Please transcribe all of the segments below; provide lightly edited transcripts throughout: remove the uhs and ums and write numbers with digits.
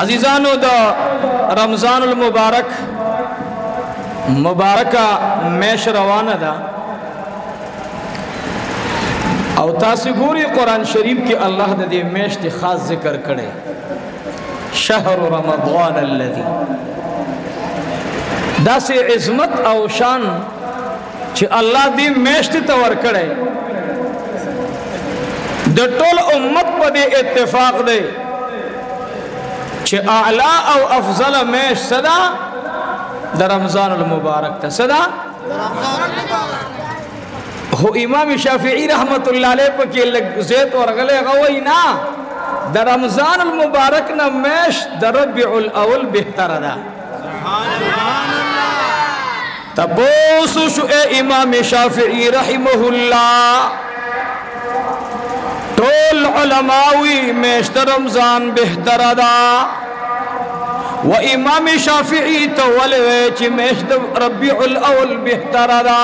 عزیزانو دا رمضان المبارک مبارکہ میش روانہ دا او تاسی گوری قرآن شریف کی اللہ دا دے میش دی خاص ذکر کرے شہر رمضان الذی دا سے عظمت او شان چی اللہ دی میش دی تور کرے دا طول امت پا دے اتفاق دے چی اعلا او افضل میش صدا دا رمضان المبارک تا صدا ہو امام شافعی رحمت اللہ علیہ پا کی زیت ورغلے غوئی نا دا رمضان المبارک نا میش دا ربیع الاول بہتر دا تبوسو شو اے امام شافعی رحمہ اللہ طول علماوی میش دا رمضان بہتر دا و امام شافعی تولوے چی میش دا ربیع الاول بہتر دا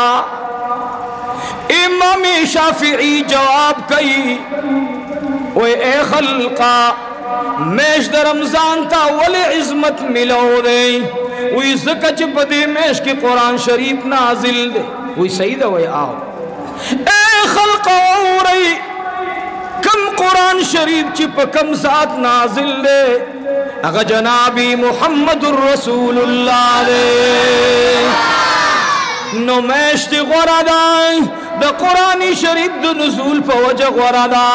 امام شافعی جواب کئی وے اے خلقا میش دا رمضان تا ولی عظمت ملو دے وی زکچ بدے میش کی قرآن شریف نازل دے وی سیدہ وی آو اے خلقا وورئی کم قرآن شریف چی پا کم ذات نازل دے اگا جنابی محمد الرسول اللہ دے نو میشت غردا دا قرآن شریف دا نزول پا وجہ غردا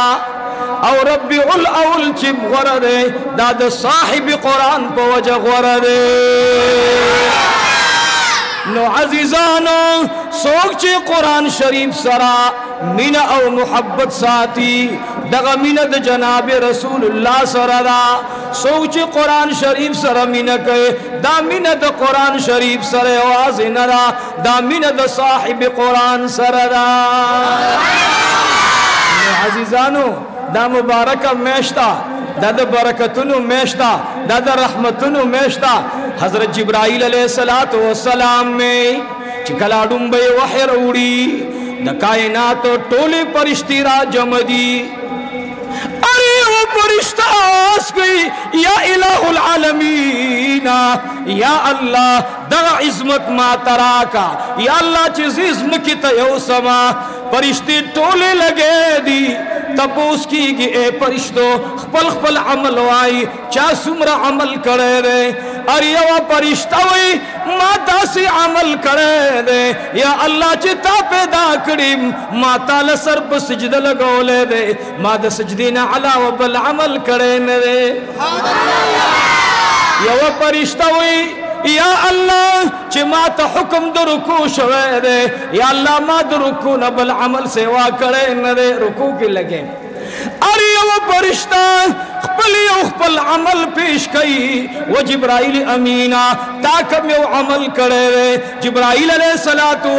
او ربیع الاول چب غردے دا دا صاحب قرآن پا وجہ غردے نو عزیزانو سوک چی قرآن شریف سرا من او محبت ساتی دغا من دا جناب رسول اللہ سرا دا سوک چی قرآن شریف سرا من کئے دا من دا قرآن شریف سرا واضح ندا دا من دا صاحب قرآن سرا دا عزیزانو دا مبارکہ میشتا دا دا برکتنو میشتا دا دا رحمتنو میشتا حضرت جبرائیل علیہ السلام میں چکلا ڈنبے وحی روڑی دا کائنات ٹولے پرشتی را جمدی ارے وہ پرشتہ آس گئی یا الہ العالمین یا اللہ دا عظمت ما تراکا یا اللہ چیز عظم کی تیو سما پرشتی ٹولے لگے دی تپوس کی گی اے پرشتو خپل خپل عمل وائی چا سمرا عمل کرے دے اریوا پرشتہ وی ماتا سی عمل کرے دے یا اللہ چتا پیدا کریم ماتا لسر پا سجد لگو لے دے ماتا سجدین علاوہ بل عمل کرے دے یا وہ پرشتہ وی یا اللہ چی ما تا حکم در رکو شوئے دے یا اللہ ما در رکو نبل عمل سوا کرے ندے رکو کی لگے اری وہ پرشتہ خپلی و خپل عمل پیش کئی و جبرائیل امینہ تاکم یو عمل کرے دے جبرائیل علیہ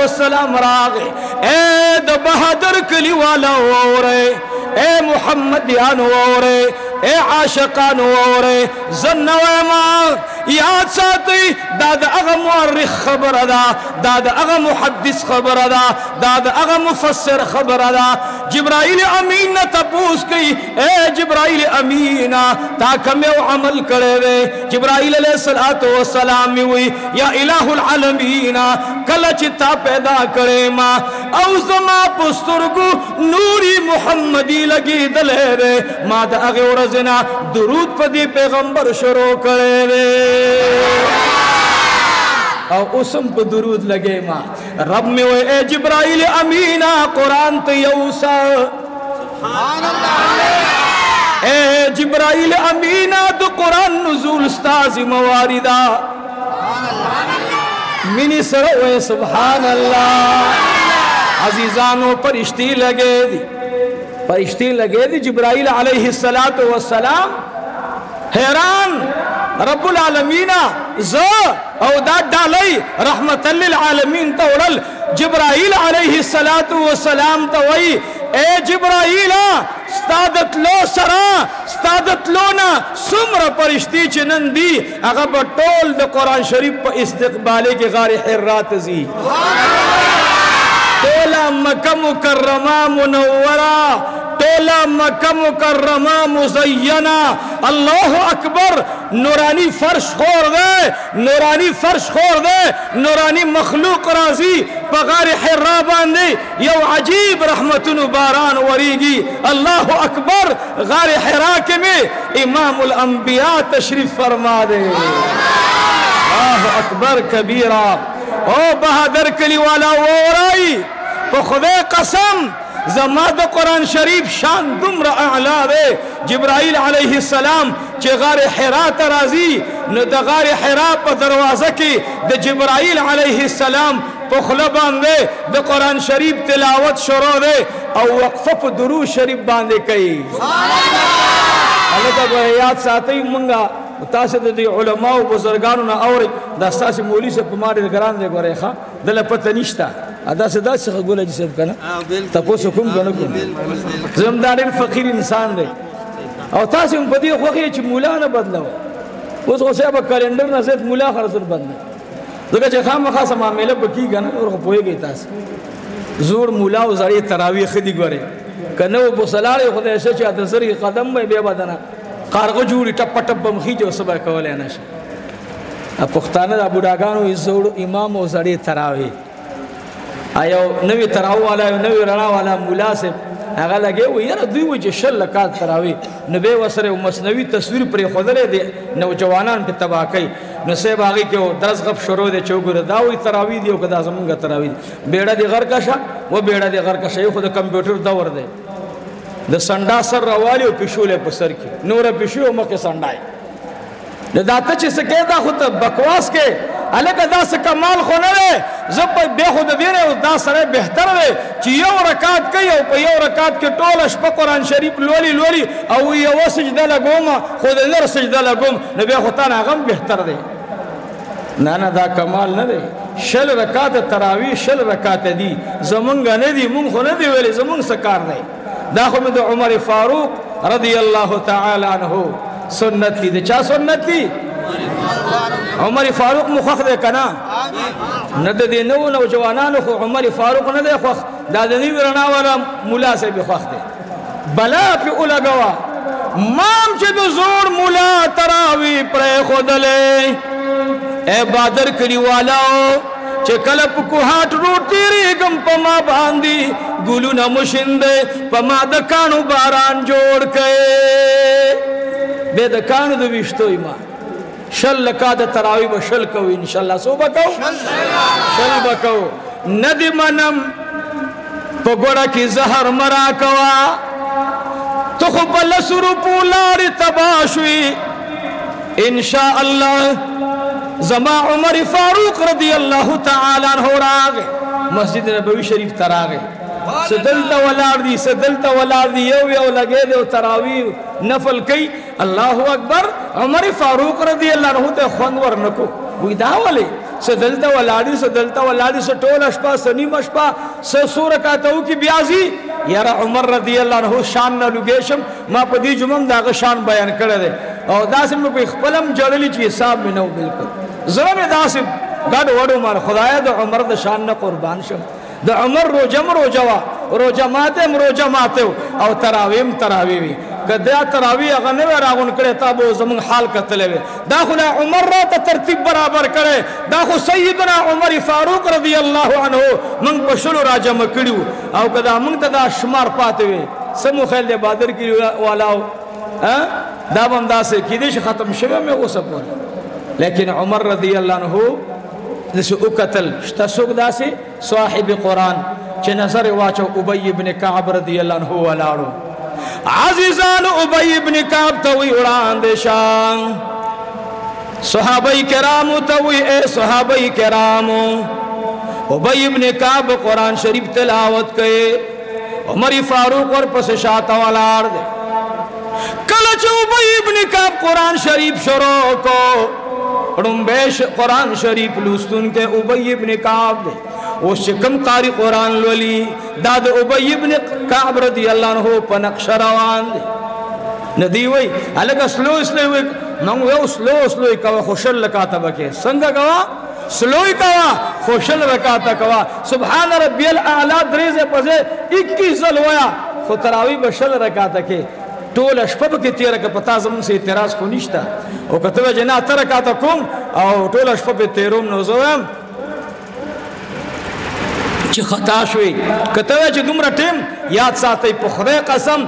السلام راغے اے دا بہادر کلی والا وورے اے محمدیان وورے اے عاشقان وورے زنوے ماں یاد ساتی داد اغا مورخ خبر دا داد اغا محدث خبر دا داد اغا مفسر خبر دا جبرائیل امین تپوس کی اے جبرائیل امین تاکم یو عمل کرے دے جبرائیل علیہ السلام میں ہوئی یا الہ العالمین کلچتا پیدا کرے ماں او زما پسترگو نوری محمدی لگی دلے دے ماں دا اغی ورزنا درود پا دی پیغمبر شروع کرے دے او اسم پا درود لگے ماں رب میں ہوئے اے جبرائیل امینہ قرآن تیوسا اے جبرائیل امینہ دو قرآن نزول استاذ مواردہ منی سروے سبحان اللہ عزیزانو پرشتی لگے دی جبرائیل علیہ السلام حیران رب العالمین او دا ڈالی رحمت للعالمین تولل جبرائیل علیہ السلام توئی اے جبرائیل ستادت لو سرا ستادت لونا سمر پرشتی چنن دی اگر بطول دا قرآن شریف پا استقبالے کے غار حرات زی تولا مکہ مکرمہ منورہ ٹولا مکہ مکرمہ مزینہ اللہ اکبر نورانی فرش خور دے نورانی فرش خور دے نورانی مخلوق راضی پغار حرا باندے یو عجیب رحمتن باران وریگی اللہ اکبر غار حرا کے میں امام الانبیاء تشریف فرما دے اللہ اکبر کبیرہ او بہادر کلی والا وورائی پا خدے قسم زماد قرآن شریف شان دمر اعلا دے جبرائیل علیہ السلام چے غار حرا ترازی نو دا غار حرا پا دروازہ کی دا جبرائیل علیہ السلام پا خلبان دے دا قرآن شریف تلاوت شروع دے او وقف درو شریف باندے کئی اللہ تا بہیات ساتھی منگا تاسے دی علماء و بزرگانو نا اوری دا ستاسی مولی سے پماری گران دے گو ریخا دل پتہ نشتا ادا سے دا سخ گولا جسے کنا تپوسو کم گنو کم زمدارین فقیر انسان دے او تاسے ان پدی خوخی چی مولا نا بدلا ہو اس غصے با کلندر نا زید مولا خرسل بدلا دکا چی خام خاصا معاملہ بکی گنا اور پوئے گئی تاسے زور مولا و زاری تراوی خدی گو رے کنو بسلاری خود ایسے چی اتسری قدم میں بے بدنا قارغو جوڑی ٹپ ٹپ مخیج و صبح کولے نشا پختانہ دا بوداگانو ازوڑ امام و زڑی تراوی آیا نوی تراو والا نوی رنا والا مولا سے اگا لگے وہ یار دوی وجہ شل لکات تراوی نبی وسر مصنوی تصویر پر خودلے دے نوجوانان پہ تباکی نصیب آگی کہ وہ درس غب شروع دے چوگر داوی تراوی دی و کدا زمانگا تراوی دی بیڑا دی غر کشا وہ بیڑا دی غر کشا یہ خود کمپیوٹر دور دے دا سنڈا سر روالی و پشولے پسر کی نور پشو مکہ سنڈائی دا تچی سکے دا خود بکواس کے علیکہ دا سکمال خونه دے زب بے خود دیرے دا سرے بہتر دے چی یو رکات کئی او پا یو رکات کے طول اشپا قرآن شریف لولی او یو سجدہ لگوم خود نر سجدہ لگوم نبی خودتانا غم بہتر دے نانا دا کمال ندے شل رکات تراوی شل رکات دی زمانگا ندی من خو ندی ویلی زمان سکار دے دا خود میں عمر فاروق رضی اللہ تعالی عنہ سنت لی دے چا سنت لی عمر فاروق مخخ دے کنا ند دے نو نوجوانانو خو عمر فاروق ندے خوخ دادنی ورنا والا مولا سے بھی خوخ دے بلا پی اولگوا مام چے دو زور مولا تراوی پرے خودلے اے بادر کری والاو چے کلپ کو ہاتھ روٹی ریگم پما باندی گلو نمشندے پما دکانو باران جوڑ کئے بے دکانو دو وشتو ایمان شل لکاد تراوی بشل کو انشاءاللہ سو بکو شل بکو ندی منم پگوڑا کی زہر مرا کوا تو خوب لسرو پولاری تباشوی انشاءاللہ زما عمر فاروق رضی اللہ تعالی عنہ راگے مسجد نبوی شریف تراگے سدلتا ولار دی یو لگے دے تراوی نفل کئی اللہ اکبر عمر فاروق رضی اللہ عنہ تے خوندور نکو وی داولی سدلتا ولادی سٹول اشپا سنیم اشپا سورکاتو کی بیازی یارا عمر رضی اللہ عنہ شان نہ لگیشم ما پا دی جمعم داغ شان بیان کردے اور داسم میں کوئی خپلم جڑلی چی حساب میں نو بالکل ظلم داسم گاڑ وڑو مار خدایہ دا عمر دا شان نہ قربان شم دا عمر روجم روجوا روجہ ماتے او تراویم تراویوی گدیا تراوی اغنوی راغن کرے تابو زمان حال کرتلے وے دا خلا عمر را تا ترتیب برابر کرے دا خو سیدنا عمر فاروق رضی اللہ عنہ منگ پشلو راجہ مکڑیو او کدا منگ تا دا شمار پاتے وے سمو خیل دے بادر کی والاو دا بندہ سے کی دیش ختم شوہ میں وہ سب بولا لیکن عمر رضی اللہ عنہ جسے اکتل شتسوک دا سے صاحب قرآن چھ نظر واچو عبی بن کعب رضی اللہ عنہ والاڑو عزیزان عبی بن کعب توی اڑان دے شان صحابہ کرامو توی اے صحابہ کرامو عبی بن کعب قرآن شریف تلاوت کئے عمر فاروق اور پس شاہتا والاڑ دے کلچ عبی بن کعب قرآن شریف شروع کو رنبیش قرآن شریف لوستن کے عبی بن کعب دے وہ شکم قاری قرآن لولی داد عبی بن کعب رضی اللہ عنہ پنقش روان دے ندیوئی حلقہ سلوئی منگو سلوئی کوا خوشل لکاتا بکے سنگا کوا سلوئی کوا خوشل رکاتا کوا سبحان ربی الاعلیٰ دریزے پزے 21 زلویا خو تراوی بشل رکعاته کې ټول شپه کې تیر کې پتا زمون سي اعتراض کو نشتا او کته جنا تر رکعاته کوم او ټول شپه په تیروم نو زوم چې خطا شوي کته چې دومره ټیم یاد ساتي په خدای قسم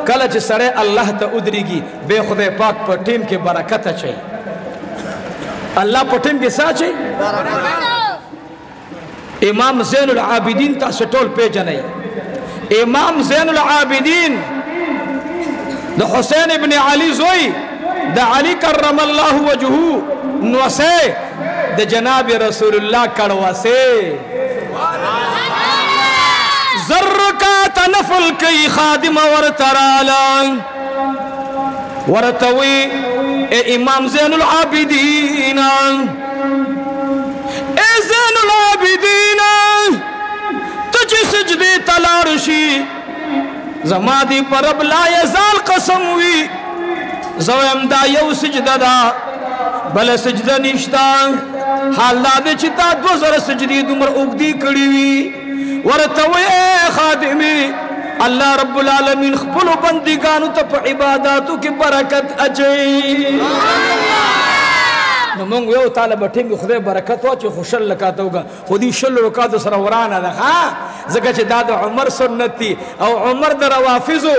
کله چې سره الله ته ودرېږي به خدای پاک په ټیم کې برکت اچي الله په ټیم کې ساچي امام زین العابدین تاسو ټول پیژنئ امام زین العابدین د حسین ابن علی زوی د علی کرم الله وجهه نوسه د جناب رسول الله کړوسه زرکات نفل کی خادم ورترالا ورتوی اے امام زین العابدین اے زین العابدین تجھ سجدے تلارشی زمادی پرب لا یزال قسم وی زویم دا یو سجدہ دا بل سجدہ نشتا حال دا دے چتا 2000 سجدی دمر اگدی کڑی وی ورتوی اے خادمی اللہ رب العالمین خپلو بندگانو تا پا عباداتو کی برکت اچئی نو مونږ یو طالب ټیم خدای برکت واچي خوشل لکاته وګه خو دې شل رکعات سره ورانه ده ها ځکه چې دا د عمر سنت دي او عمر د روافضو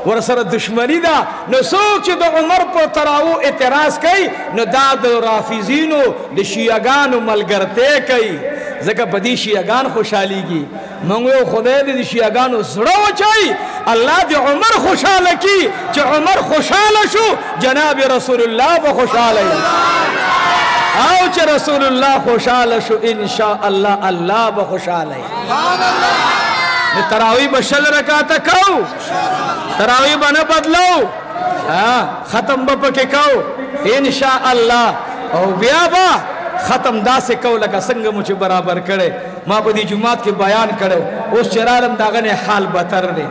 ور سره دشمنی ده نو څوک چې د عمر په تراو اعتراض کوي نو دا د رافضینو د شیعاګانو ملګرتیا کوي ځکه په دې شیعاګان خوشحاليږي مونږ یو خدای دې شیعاګانو زړه وچای الله دې عمر خوشاله کی چې عمر خوشاله شو جناب رسول الله به خوشاله او چې رسول الله خوشاله شو ان شاء الله الله به خوشاله سبحان الله تراوی بشل رکعات کو تراوی بنا بدلو ختم بپکې کو ان شاء الله او بیا با ختم دا سے کو لگا سنگ مجھے برابر کرے ما پا دی جماعت کے بیان کرو اس چرالم داغنے حال بتر دے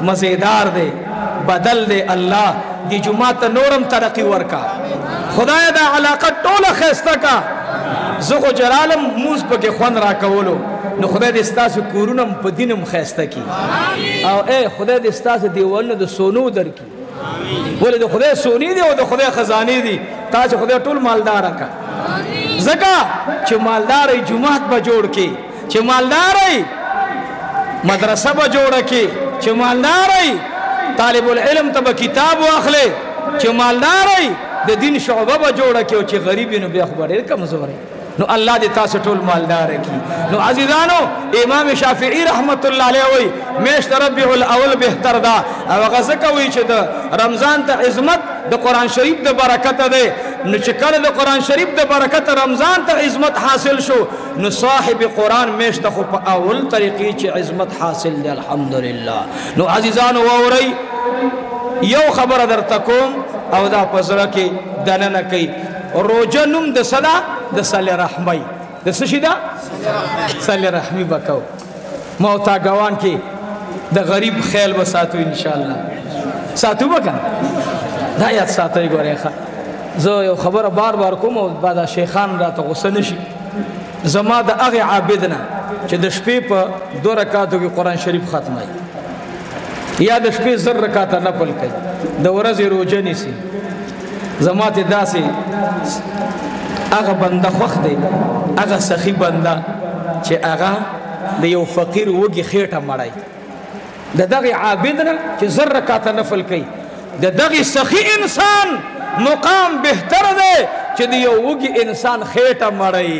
مزیدار دے بدل دے اللہ دی جماعت نورم ترقی ورکا خدای دا علاقت طول خیستا کا زخو جرالم موز پا کے خون را کولو نو خدای دے استاس کورونم پا دینم خیستا کی او اے خدای دے استاس دیوالن دو سونو در کی بولے دو خدای سونی دی او دو خدای خزانی دی تاچ خدای طول مالدارا کا زکا چې مالداري جماعت به جوړ کی چې مالداري مدرسه به جوړ کی چې مالداري طالب العلم ته کتاب واخلي چې مالداري د دین شعبه به جوړ کی او چې غریبینو به خبره کمزوري نو الله دې تاسو ټول مالدار کی نو عزیزانو امام شافعی رحمت الله علیه وی میشت ربیع الاول بهتر دا او غزه کوي چې د رمضان ته عظمت د قران شریف د برکت ده نو چې کله د قران شریف د برکت رمضان ته عظمت حاصل شو نو صاحب قران میشت خو په اول طریقې چې عظمت حاصل دی الحمدلله نو عزیزانو ووري یو خبر درته کوم او دا پزړه کې دننه کوي روزه نوم د صدا د صلی رحمی د څه شي دا صلی رحمی وکاو موتا غوان کې د غریب خیال وساتو ان شاء الله ساتو وکړه دا یاد ساتي ګورې ښه زه یو خبره بار بار کوم او بعد شیخان راته غوسه نشي زما د هغه عابدنا چې د شپې په 2 رکعاتو کې قران شریف ختمای یا د شپې 0 رکعات نفل کوي د ورځې روزه نیسي زما ته داسې هغه بنده خوښ دی هغه سخی بنده چې هغه د یو فقیر وږي خېټه مړای د دغه عابدنا چې 0 رکعات نفل کوي د دغه سخی انسان مقام بهتر دی چې د یو وږي انسان خېټه مړای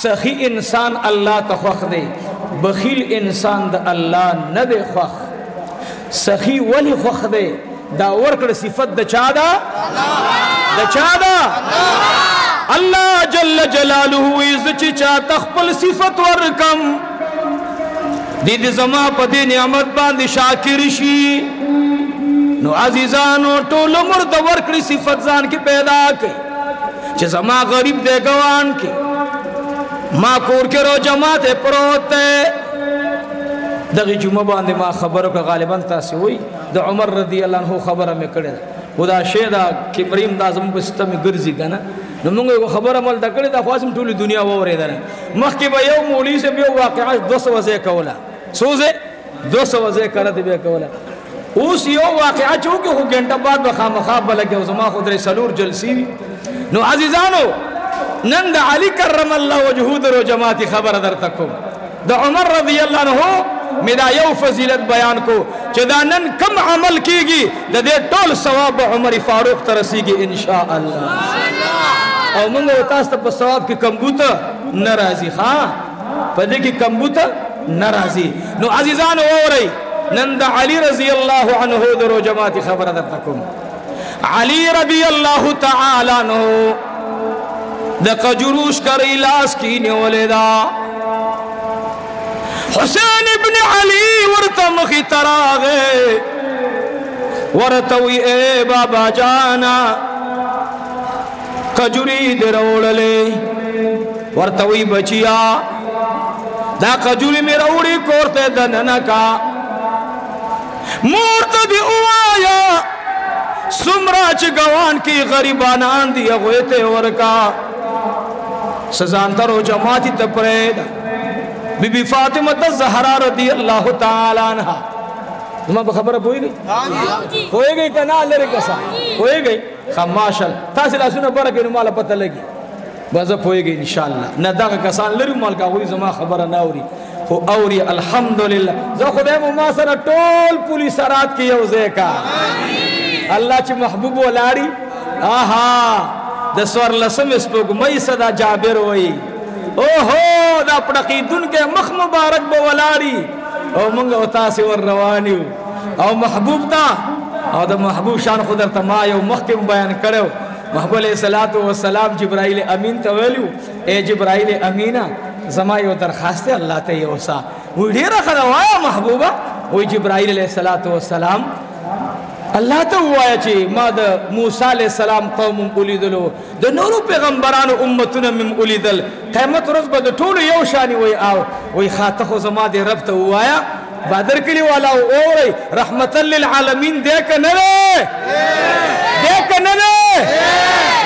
سخی انسان الله ته خوښ دی بخیل انسان د الله نه دی خوښ سخی ولی خوښ دی دا ورکړه صفت د چا دا د چا دا الله جل جلاله عز چې چا تخپل صفت ورکم دې زما په دې نعمت باندې شاکر شي نو عزیزانو ټول عمر د ورکړي صفت ځان کې پیدا کړي چې زما غریب دې ګوان کې ما کور کې رو جماعت پروت ده دغه جمعه باندې ما خبرو که غالبا تاسو وي د عمر رضی الله عنه خبره مې کړې خدا شهدا کبریم د اعظم په ستمه ګرځي کنه نو موږ یو خبره مل دکړې د خاصم ټول دنیا وورېدل مخکې به یو مولوی سے یو واقعه 200 وځه کوله سوزه 200 زه کړه دی به کوله اوس یو واقعا چوکه خو ګنټه بعد بخامخاب بلګه او زما خو درې سلور جلسی نو عزیزانو نن د علی کرم الله وجهه درو جماعت خبر درتکم د عمر رضی الله عنه میرا یو فضیلت بیان کو چې دا نن کم عمل کیږي د دې ټول ثواب عمر فاروق ته رسیږي ان شاء الله او موږ تاسو ته په ثواب کې کمبوته ناراضي ها په دې کې کمبوته ناراضي نو عزیزانو اورئ نن د علی رضی الله عنه درو جماعت خبر درتکم علی رضی الله تعالی عنہ د قجروش کری لاس کی نیولدا حسین ابن علی ورته مخی تراغه ورتوی اے بابا جانا قجری دروړلې ورتوی بچیا دا قجری می روړی کوړته دننه کا مورته دی اوایا سمرا چې ګوان کی غریبانان دی هغه ته ورکا سزانتر و جماعتی تپرید بی بی فاطمہ الزہرا رضی اللہ تعالی عنہ تمہیں بخبر پوئی گئی پوئی گئی کنا لرے کسا پوئی گئی خماشل تاثل اسونا برکی نمالا پتہ لگی بازا پوئی گئی انشاءاللہ نداغ کسان لرے مال کا ہوئی زمان خبر ناوری خو اوری الحمدللہ زو خدای مماسر ٹول پولیس رات کی یوزے کا اللہ چی محبوب والاری آہا د سور لسم سپوږمۍ صدا جابر وای اوهو دا پړقیدون کې مخ مبارک به ولاړی او موږ او تاسو ور روانیو او محبوب تا او د محبوب شان خدای ته ما یو مخکم بیان کړو محبوب علیہ الصلوۃ والسلام جبرائیل امین ته ویلو اے جبرائیل امینا زما یو درخواست الله ته یو سا و ډیره خدای محبوبه وای جبرائیل علیہ الصلوۃ والسلام الله ته وایا چې ما د موسی علیہ السلام قوم اولیدلو د نورو پیغمبرانو امتونه مم اولیدل قیامت ورځ به د ټولو یو شانی وای او وای خاطه خو زما د رب ته وایا بادر کلی والا اوري رحمت للعالمین دې کنه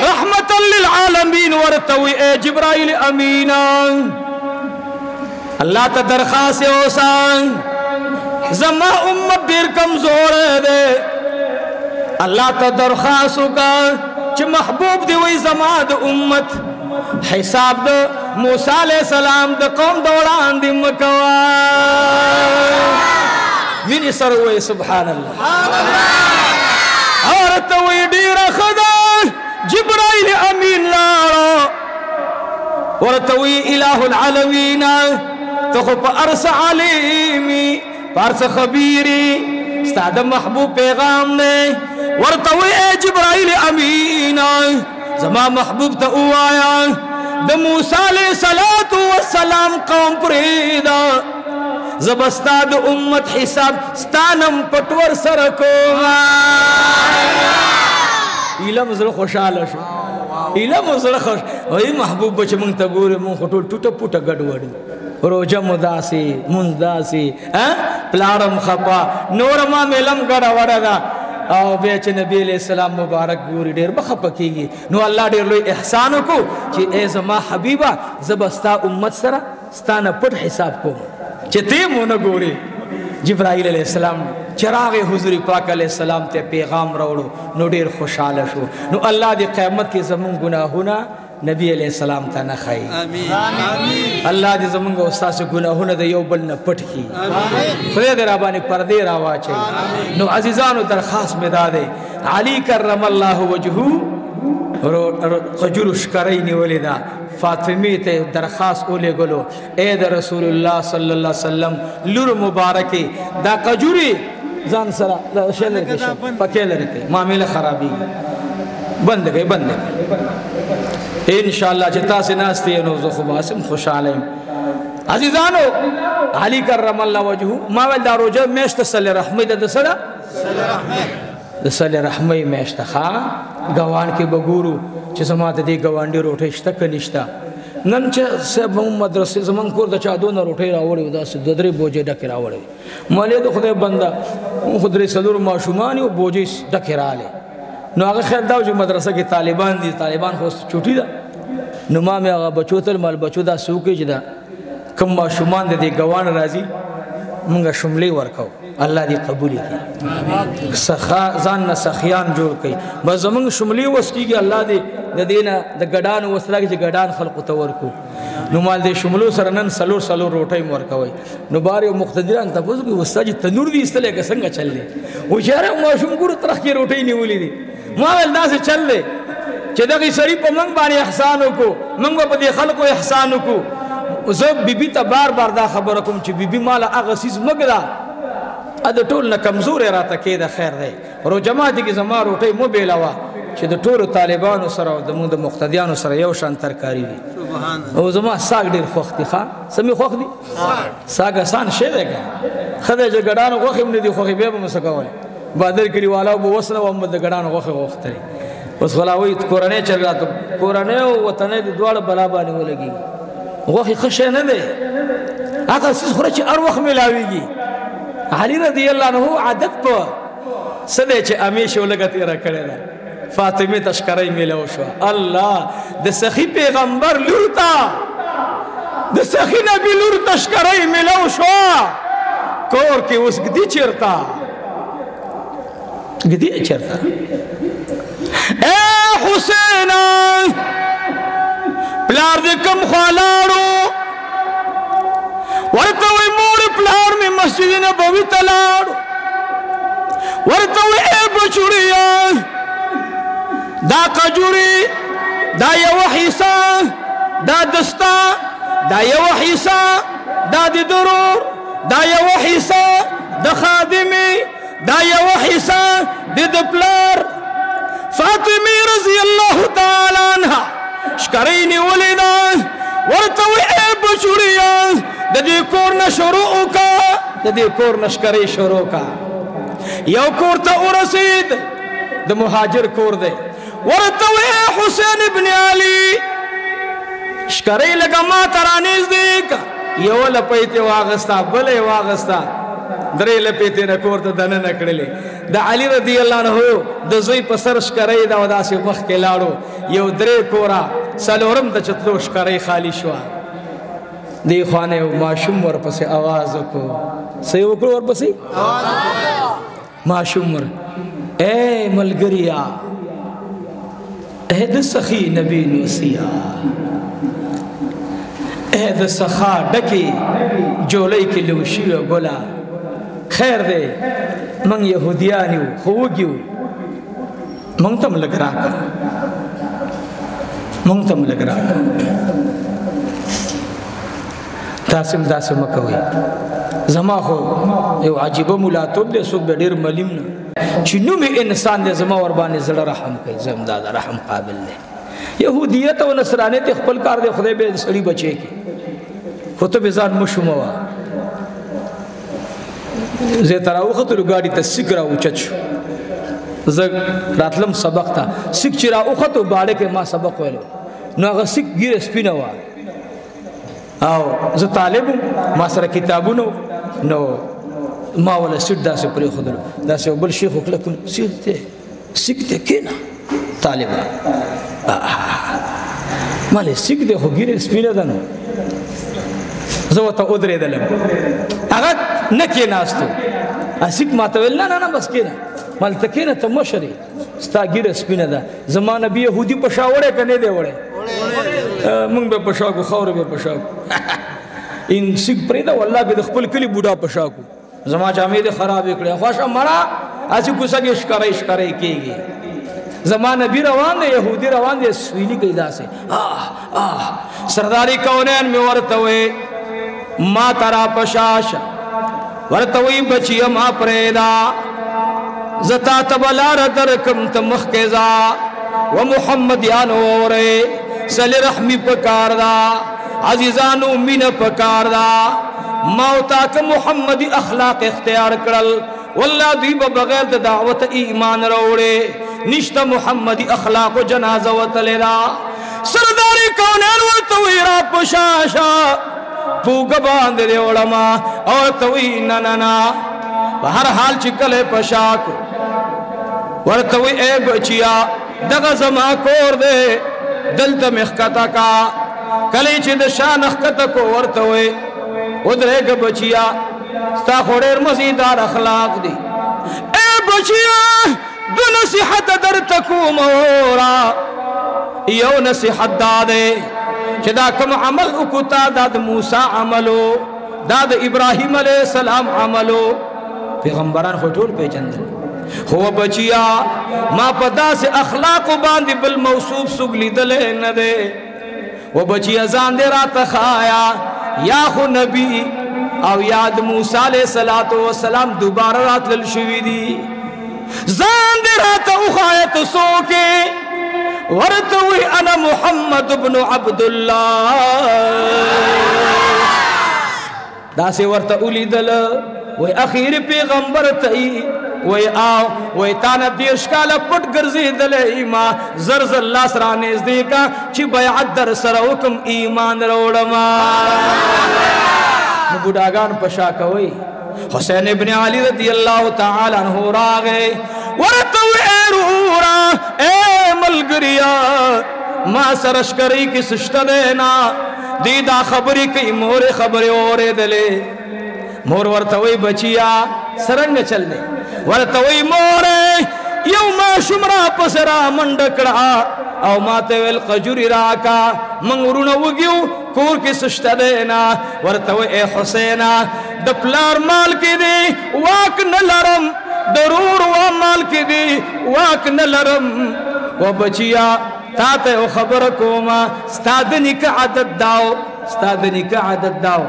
رحمت للعالمین ورتوي اے جبرائیل امینا الله ته درخواست اوسان زما امت ډیر کمزور ده اللہ تا درخواستو کا چھ محبوب دی وی زما دا امت حساب دا موسیٰ علیہ السلام دا قوم دوران دی مکوا منی سروی سبحان اللہ اور توی دیر خدا جبرائیل امین لارا اور توی الہ العالمین تخو پا ارس علیمی پا ارس خبیری استاد محبوب پیغام نے ورتوی اے جبرائیل امین زما محبوب تا اوایا د موسیٰ علیہ السلام قوم پریدا زبستا د امت حساب ستانم پتور سرکو ایلم زر خوشحال شو ایلم زر خوش وی محبوب بچ منگ تا گوری من خطول ٹوٹا پوٹا گڑ وڑو روجہ مداسی منداسی پلارم خپا نورما میلم گڑا وڑا دا او بیچ نبی علیہ السلام مبارک گوری دیر بخپا کیگی نو اللہ دیر لوی احسانو کو چی اے زما حبیبہ زبستا امت سرا ستانا پٹ حساب کو چی تیمو نگوری جبرائیل علیہ السلام چراغ حضور پاک علیہ السلام تے پیغام روڑو نو دیر خوشحال شو نو اللہ دی قیامت کی زمون گناہونا نبی علیہ السلام تا نخائی اللہ دی زمانگا استاس گناہون دا یو بلنا پٹ کی خدای در آبانی پردے راوا چاہی نو عزیزانو درخواست میں دادے علی کرم اللہ وجہو قجر شکرینی ولیدہ فاطمی تے درخواست اولے گلو اے دا رسول اللہ صلی اللہ علیہ وسلم لور مبارکی دا قجوری زان سرا دا شیلر کے شیل پکیلر کے معامل خرابی بند گئے انشاءاللہ چتا سے ناستے انہو زخو باسم خوش علیم عزیزانو علی کرم اللہ وجہو ماویل دا روجہ میشت صلی رحمی دا سلا صلی رحمی میشت خواہ گوان کے بگورو چه زمان دی گوانڈی روٹے اشتک نشتا نن چه سبم مدرسے زمان کور دا چا دون روٹے راوڑی دا سے ددری بوجے ڈکی راوڑی مالی دا خدای بندہ خدری صدور معشومانی و بوجے ڈکی رالے نو آگا خیر داو جو مدرسہ کی طالبان دی طالبان خوست چوٹی دا نو ما میں آگا بچو تل مال بچو دا سوکی جدا کم معشومان دی گوان رازی مونږه شملې ورکو الله دې قبول کړي سخا ځان نه سخیان جوړ کړي بس زمونږ شملې وسکیږي الله دې د دینه د ګډان وسراږي چې ګډان خلق ته ورکو نو مال دې شملو سره نن سلور روټۍ ورکوي نو بار یو مقتدران تاسو کې وساج تنور دې استلې څنګه چللې و چاره ما شوم ګور ترخ کې روټۍ نیولې دي ما ول داسې چللې چې دغه سړی په موږ باندې احسان وکړو موږ په دې خلکو احسان وکړو زه بیبي ته بار دا خبره کوم چې بیبي مال هغه سیز مګدا ا د ټول نه کمزور راته کېده خیر دی ورو جماعت کې زما روټۍ مو بیلوا چې د ټولو طالبانو سره او د مقتدیانو سره یو شان ترکاری وي او زما ساګ ډېر خوښ دي ښه سمې خوښ دي ساګ آسان شی دی که ښه دی چې ګډانو غوښې هم نه دي خوښې بیا به مو څه کولی بادر کلیوالاو به وس نه وم د ګډانو غوښې غوښتلې اوس خلا وایي کورنۍ چرګاته کورنۍ او وطنۍ د دواړه بلا باندې ولګېږي غوښې ښه شی نه دی هغه څیز خوره چې هر وخت میلاویږي علي رضی الله عنه عادت په څه دی چې همیشه ولږه تېره کړې ده فاطمه تشکرۍ میلاو شوه الله د سخي پیغمبر لور ته د سخي نبي لور تشکرۍ میلاو شوه کور کې اوس ږدي چېرته ږدي چېرته اے حسین پلار دې کم خوا لاړو ورته وی مور پلار می مسجد نبوي ته لاړو ورته وی اے بچوړیا دا کجوري دا یو حصہ دا دستا دا یو حصہ دا د ضرور دا یو حصہ د خادمي دا یو حصہ د پلار فاطمه رضی الله تعالی عنها شکرینی ولیدا ورته وی اے بچوړیا د دې کور نه شروع کا د دې کور نشکرې شروع کا یو کور ته ورسید د مهاجر کور دی ورته وی حسین ابن علي شکرې لګه ما ترانیز دی یو لپیته واغستا بلې واغستا درې لپیته نه کور ته دنه نکړلې د علي رضی الله عنه د زوی په سر شکرې دا وداسې مخ کې لاړو یو درې کورا سلورم د چتلو شکرې خالی شو دی خوانه ماشوم ورپسې आवाज وکړو سې وکړو ورپسې ماشوم ور اے ملګریا اے د سخی نبی نوسیا اے د سخا ډکی جولای کې لوشي ګلا خیر دی من يهوديان خوږیو مونږ ته لګرا تاسم داسم کوي زما خو یو عجیبه ملاتوب دی څوک به ډېر ملیم نه چې نومې انسان دی زما ور باندې زړه رحم کوي زم دا رحم قابل دی یهودیت او نصرانیت خپل کار دی خدای به سړي بچي کی خو ته به ځان مشومه زه تراوخه ته ګاډي ته سګرا اوچت شو زه راتلم سبق ته سګ چې راوخه ته باندې کې ما سبق ویلو نو هغه سګ ګیره سپینه و او زه طالب ما سره کتابونو نو ما ولا سټ داسې پرې خدل داسې بل شیخ وکړم سګته کینا طالب مالې سګته خو ګیره سپینه ده نو زه وته ودرېدلم هغه نه کېناستو اسیک ماته ویل نه بس کېنه مال ته کېنه ته مشري ستا ګیره سپینه ده زما نبی يهودي په شاوړې کنه دی وړې مونږ به په شاکو خاور به په شاکو ان سیک پرې دا والله به خپل کلی بوډا په شاکو زما جامې دې خراب کړې خوښه مړه اسی کوڅه شکرې کېږي زما نبی روان دی يهودي روان دی سویلی کې داسې سرداری کونین می ورته وې ما ترا پشاش ورتوی بچی ما پریدا زتا تبلار درکم تمخ کېزا و محمد یانو ورے صلی رحمی پکار دا عزیزانو مین پکار دا موتا ک محمد اخلاق اختیار کړل والله دی بغیر د دعوت ایمان وروړي نشته محمد اخلاق جنازه وتلرا سرداری کونین ورتوی را پشاشا پوګ باندې وړما او توي نه په هر حال چې کله پشاک ورته وي اے بچیا دغه زما کور دے دلته مخکتا کا کله چې د شان مخکتا کو ورته وي ودرېګ بچیا ستا خوریر مزیدار اخلاق دی اے بچیا دو نصیحت در تکو مورا یو نصیحت دادے چہ دا کم عمل اکتا دا موسیٰ عملو دا ابراہیم علیہ السلام عملو پیغمبران خطول پہ جندل ہوا بچیا ما پدا سے اخلاق باندی بالموصوف سگلی دلے ندے وہ بچیا زان دے رات خایا یا خو نبی او یاد موسیٰ علیہ السلام دوبارہ رات للشوی دی زان دے رات اخایت سوکے ورتوی انا محمد بن عبداللہ دا سے ورطا اولی دل وی اخیر پیغمبر تئی وی آو وی تانا دیشکالا پٹ گرزی دل ایما زرز اللہ سرانیز دیکا چی بیعت در سروکم ایمان روڑما بڑاگان پشا کوئی حسین ابن علی رضی اللہ تعالی عنہ راگے ورطوی اے رورا اے ملگریا ما سرشکری کی سشت دینا دیدہ خبری کی مور خبری اورے دلے مور ورطوی بچیا سرنگ چل دے ورطوی مورے یو ما شمرا پسرا منڈکڑا او ماتویل قجوری راکا منگرون وگیو کور کی سشت دینا ورطوی اے حسینہ دپلار مال کی دی واک نلرم ضرور و مال کی دی واک نلرم و بچیا تاتے او خبر کوما ستادنی کا عدد داو ستادنی کا عدد داو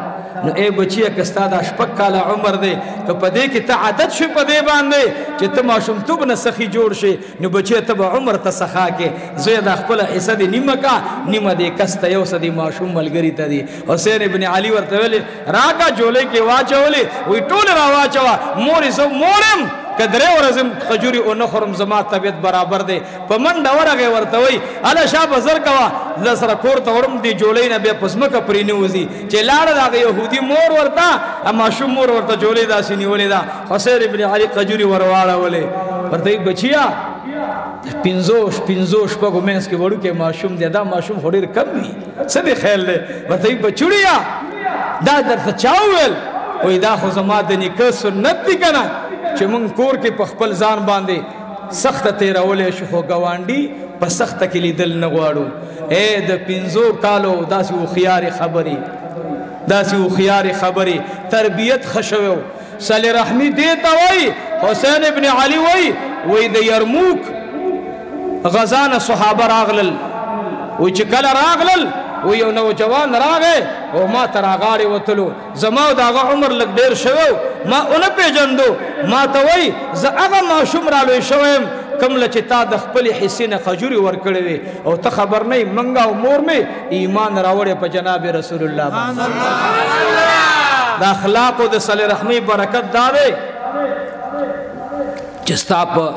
نو اے بچیا کستادا شپک کالا عمر دے تو پدے کی تا عدد شو پدے باندے چی تما شمتوب نسخی جوڑ شے نو بچیا تبا عمر تا سخا کے زید اخپل حصہ دے نیمہ کا نیمہ دے کستا یو سدی معشوم ملگری تا دی حسین ابن علی ورطولی راکا جولے کے واچولی وی ٹول را واچوا موری سو مورم کدرے ورزم خجوری او نخورم زما طبیعت برابر دے پا من ڈورا گئے ورطوئی علا شاہ بزر کوا لسر کورتا ورم دی جولی نبی پسمکا پرینوزی چے لار دا گئے یہودی مور ورطا اما شم مور ورطا جولی دا سینی ولی دا حسین ابن علی خجوری وروارا ولی ورطوئی بچیا پینزوش پاکو مینس کے وڑو کے معشوم دے دا معشوم خوریر کم بھی سبی خیل دے ورطوئی بچوڑیا دا در تچاویل وی دا خوزما دنی کس سنت دی کنا چه من کور کے پخپل زان باندے سخت تیرا ولے شخو گوانڈی پا سخت کلی دل نگوارو اے دا پینزو کالو دا سی او خیار خبری تربیت خشویو صلی رحمی دیتا وی حسین ابن علی وی دا یرموک غزان صحابہ راغلل وی چکل راغلل وی یو نوجوان راغے او ما تراغاری وطلو زماو داغا عمر لگ دیر شویو ما اونا پی جندو ما تاوی زا اغا ما شمرالوی شویم کم لچی تا دخپلی حسین خجوری ورکڑوی او تا خبر نئی منگا و مور میں ایمان راوڑے پا جناب رسول اللہ دا اخلاق و دا صلی رحمی برکت دارے جستا پا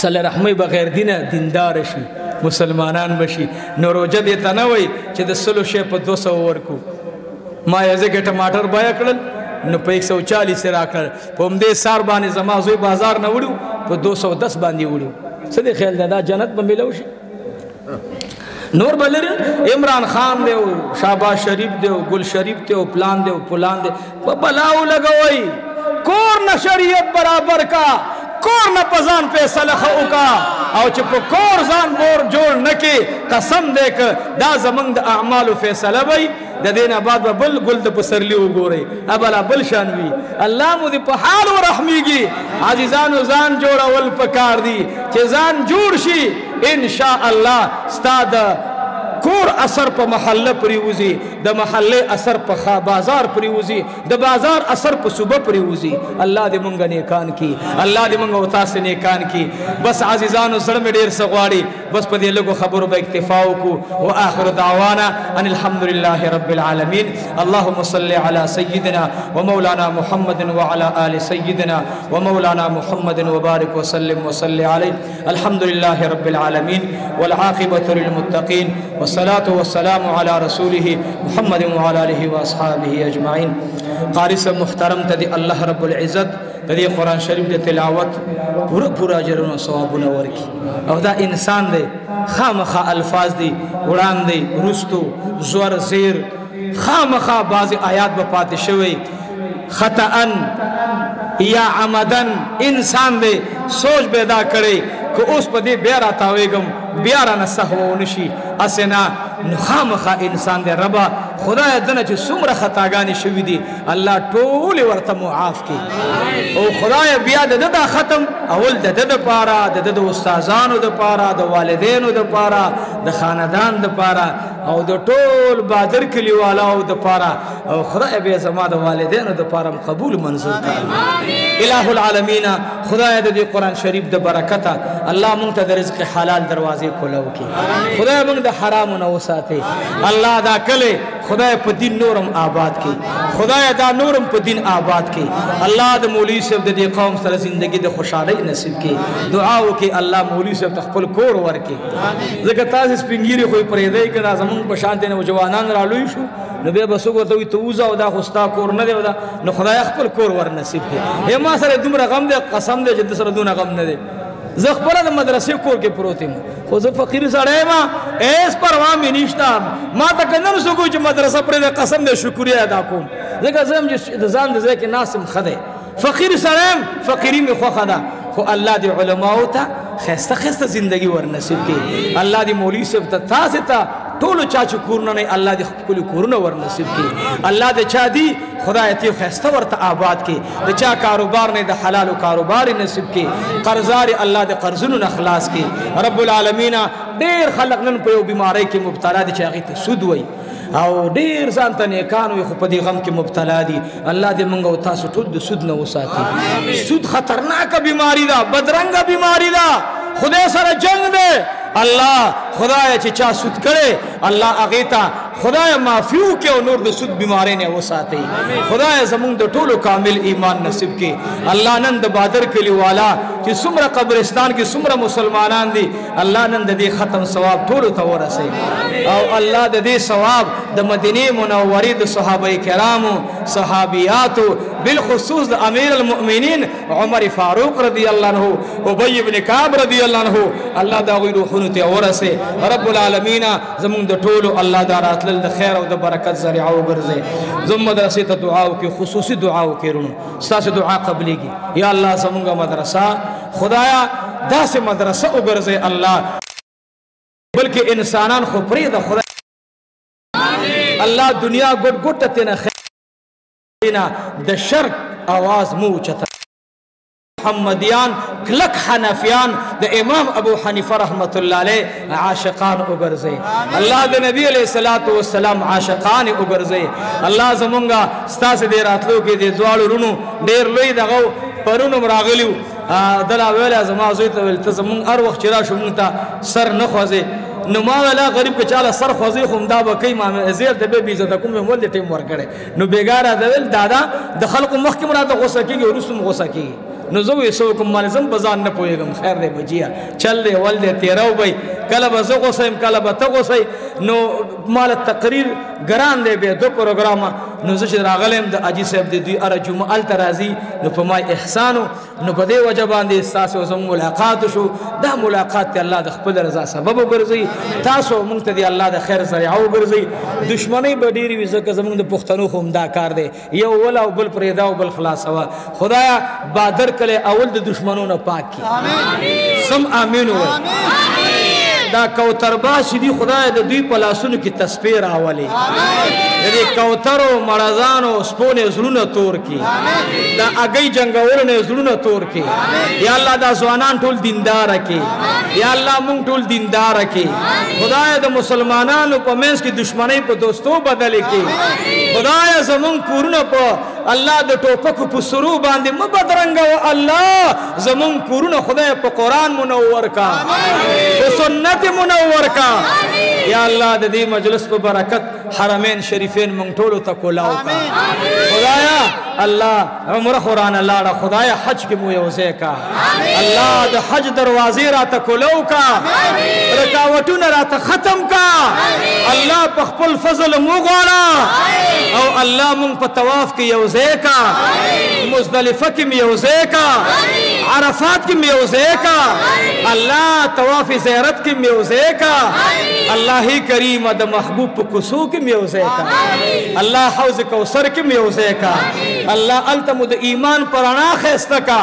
صلی رحمی بغیر دین دیندار شی مسلمانان بشی نو روجہ دیتا نوئی چی دا سلو شے پا 200 ورکو ما یزے کے ٹماٹر بایا کرل نو پا 140 سے را کرل پا ہم دے سار بانی زمازوی بازار نوڑو پا 210 باندی وڑو صدی خیال دا جنت با ملو شی نور بلر عمران خان دے شہباز شریف دے گل شریف دے پلان دے پلان دے بلاو لگوئی کور نہ شریعت برابر کا کور نہ پزان پہ صلخو کا او چپ کور زان بور جوڑ نکی قسم دیکھ دا زمنگ دا اعمال فیصلہ بھئی دا دینا بعد با بل گل دا پسرلیو گو رہی ابلا بل شانوی اللہ مو دی پا حال و رحمی گی عزیزان و زان جوڑا والپکار دی کہ زان جوڑ شی انشاءاللہ ستا دا کور اثر پا محلہ پریوزی دا محلے اثر پا بازار پریوزی دا بازار اثر پا صبح پریوزی اللہ دی منگا نیکان کی اللہ دی منگا اتاس نیکان کی بس عزیزان و سرم دیر سغواری بس پا دی لگو خبرو با اکتفاو کو و آخر دعوانا ان الحمدللہ رب العالمین اللہم صلی علی سیدنا و مولانا محمد و علی آل سیدنا و مولانا محمد و بارک وسلم و صلی علی الحمدللہ رب العالمین والعاقبت للمتقین والصلاة والسلام على رسوله محمد وعلى آله وأصحابه أجمعين قارس محترم تدي الله رب العزت تدي قرآن شریف دے تلاوت پورا جرون و ثواب نور کی او دا انسان دے خامخا الفاظ دی قرآن دے رستو زور زیر خامخا بعض آیات بپات شوی خطأن یا عمدن انسان دے سوچ پیدا کرے کہ اس پہ دے بیارا تاویگم بیارا نسخو نشی اسنا نخامخا انسان دے ربا خدا دنہ چھ سمر خطاگانی شوی دی اللہ ٹولی ورطا معاف کی او خدا بیا دا ختم اول دا پارا دا استازانو دا پارا دا والدینو دا پارا دا خاندان دا پارا او دا ټول بادر کلی والاو دا پارا او خدا بیا زما دا والدینو دا پارا قبول منظور کر الہ العالمین خدا دا دی قرآن شریف دا برکتا اللہ منتا دا رزق حلال دروازے کھولو کی خدا منگ دا حرام نوساتے اللہ دا کلے خدا پا دین نورم آباد کی خدا دا نورم پا دین آباد کی اللہ دا مولی صاحب دا دی قوم سر زندگی دا خوشحالی نصیب کی دعاو کی اللہ مولی صاحب تخپل کور ور کی ذکر تاز سپنگیری خوی پریدائی کنا زمان پشانتے نے جوانان رالوی شو نو بے بسو کو توی توزا دا خستا کور ندے دا نو خدا خپل کور ور نصیب کی اے ما سر دمرا غم دے قسم دے جد سر دون غم ندے زخ پرا دا مدرسے کور کے پروتی مو خوز فقیر سڑے ما ایس پروا میں نشتا ما تا کنن سو کوئی مدرسہ پرے دے قسم دے شکریہ ادا کون ذکر زم جزان دے زکی ناسم خدے فقیر سڑیم فقیری میں خو خدا خو اللہ دی علماء تا خیستہ خیستہ زندگی ور نصیب کی اللہ دی مولی سے تا سے تا ٹولو چاچو کورنا نہیں اللہ دی کلی کورنا ور نصیب کی اللہ دی چا دی خدا ایتی خیستہ ورطا آباد کی دی چا کاروبار نے دی حلال کاروبار نصیب کی قرضاری اللہ دی قرضنو نخلاص کی رب العالمین دیر خلق نن پیو بیماری کی مبتلا دی چاگی تا سود وی او دیر زانتا نیکانوی خوب دی غم کی مبتلا دی اللہ دی منگو تاسو ٹھول دی سود نو ساتی سود خطرناک بیماری دا بدرنگ بیماری دا خدا سر جنگ دے اللہ خدای چی چا سود کرے اللہ اغیتا خدای معفیو کے و نور دو سود بیمارے نے وہ ساتے خدای زمون دو ٹولو کامل ایمان نصیب کی اللہ نند بادر کے لیے والا چی سمر قبرستان کی سمر مسلمانان دی اللہ نند دی ختم ثواب ٹولو تورا سے او اللہ دی ثواب دا مدینی منوری دا صحابہ کرامو صحابیاتو بالخصوص دا امیر المؤمنین عمر فاروق رضی اللہ عنہ ابی بن کعب رضی اللہ عنہ اللہ دا غیر روحونو تورا سے رب العالمین زمون دا ٹولو اللہ دا رات لل خیر او د برکت ذریعہ وګرځي زم مدرسې ته دعا وکي خصوصي دعا وکړو ستاسو دعا قبليږي یا الله زمونږه مدرسه خدایا داسې مدرسه وګرځي الله بلکې انسانان خو پرې د خدای الله دنیا ګډ ګډ ته نه خینا د شرک आवाज مو چته محمدیان کلک حنفیان دا امام ابو حنیفہ رحمت اللہ علیہ عاشقان اگرزے اللہ دا نبی علیہ السلام عاشقان اگرزے اللہ زمونگا ستاس دیر آتلو کی دیر دوالو رونو دیر لوی دا غو پرونو مراغلیو دلا ویلہ زمازوی تا زمونگ ار وقت چرا شمونتا سر نخوازے نو ما ویلا غریب که چالا سر خوزی خم دا با کئی ما زیر دا بے بیزا کم میں مول ٹیم ورکڑے نو بیگارا دا ویل دادا دا خلق مخی مرا دا غصہ کی گی اور رسم غصہ کی گی نو زوی سوکم مالزم بزان نہ پوئے گم خیر دے بجیا چل دے ول دے تیراو بھائی کلا بزغو سیم کلا بتغو سی نو مال تقریر گران دے بے دو پروگراما نو زش راغلم دا اجی صاحب دے دوی ار جمعہ ترازی نو پمای احسانو نو بدے وجبان دے استاس وزم ملاقات شو دا ملاقات تے اللہ دا خپل رضا سبب گرزی تاسو مونږ ته دی الله د خیر ذریعہ وګرځي دشمنی به ډیری وي ځکه زمونږ د پښتنو خو همدا کار دی یو ولا او بل پرېدا او بل خلاص هوا خدایا بادر کله اول د دشمنو نه پاک کی سم امین و دا کوثر باش دی خدای د دوی په لاسونو کې تسبیح راولي دې کوثرو مرزانو سپونه زړونه تور کی دا اگئی جنگاورو نه زړونه تور کی یا الله دا ځوانان ټول دیندار کی یا الله مونږ ټول دیندار کی خدای د مسلمانانو په منځ کې دشمنی په دوستو بدل کی خدای زمون کورونه په الله د ټوپکو په سرو باندې مبدرنګ او الله زمون کورونه خدای په قران منور کا په سنت منور کا یا الله د دې مجلس په برکت حرمین شریفین مونږ ټول ته کولاو کا خدایا الله عمره قران الله خدایا حج کې مو یوځه کا الله د حج دروازې را ته کولاو کا رکاوټونه را ته ختم کا الله په خپل فضل مو غواړه او الله مونږ په طواف کې یوځه کا مزدلفه کې یوځه کا عرفات کې یوځه کا الله طواف زیارت کې یوځه کا الله کریم د محبوب په کوسو کې یوځه کا الله حوض کوثر کې یوځه کا الله التمد ایمان پرانا خیستا کا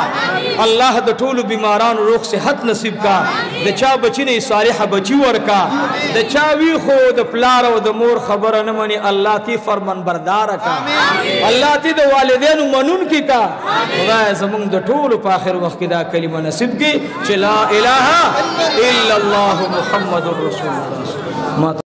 الله د ټولو بیمارانو روغ صحت نصیب کا د چا بچی نه صالح بچی ورکا د چا وی خو د پلار او د مور خبره نه مني الله تی فرمان بردار کا الله تی د والدینو منون کی کا خدای زمونږ د ټولو په اخر وخت کې دا کلمه نصیب کی چې لا اله الا الله محمد رسول الله.